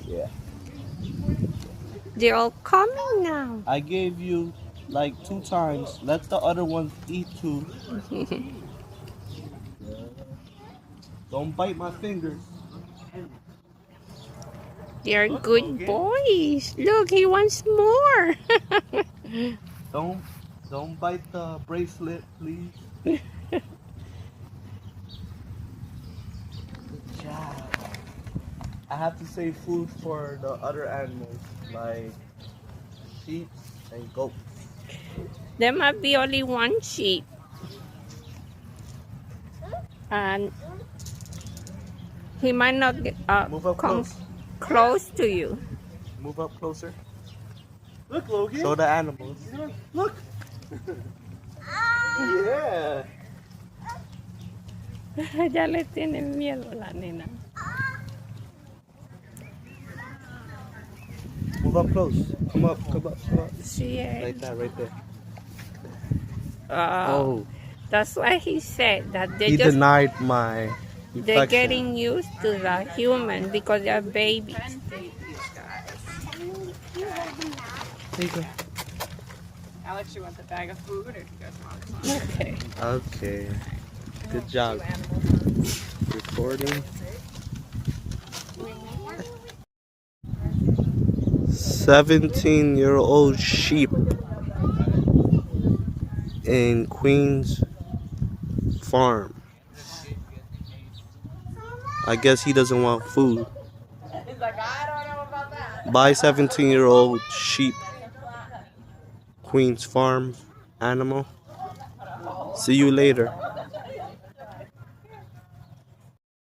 Yeah. They're all coming now. I gave you like 2 times. Let the other ones eat too. Don't bite my fingers. They're Look, good Logan. boys. Look, he wants more. Don't don't bite the bracelet, please. Good job. I have to save food for the other animals like sheep and goats. There might be only one sheep. And he might not get, Move up come close. close to you. Move up closer. Look, Logan. Show the animals. Look. Yeah. Ya le tienen miedo a la nena. Move up close. Come up, come up, come up. See it? Like that, right there. Oh. That's why he said that He denied my they're reflection. getting used to the human because they're babies. There you go. Alex, you want the bag of food or do you guys want some? Okay. Okay. Good job. Recording. 17-year-old sheep in Queens Farm. I guess he doesn't want food. He's like, I don't know about that. Buy 17-year-old sheep. Queens Farm animal. See you later.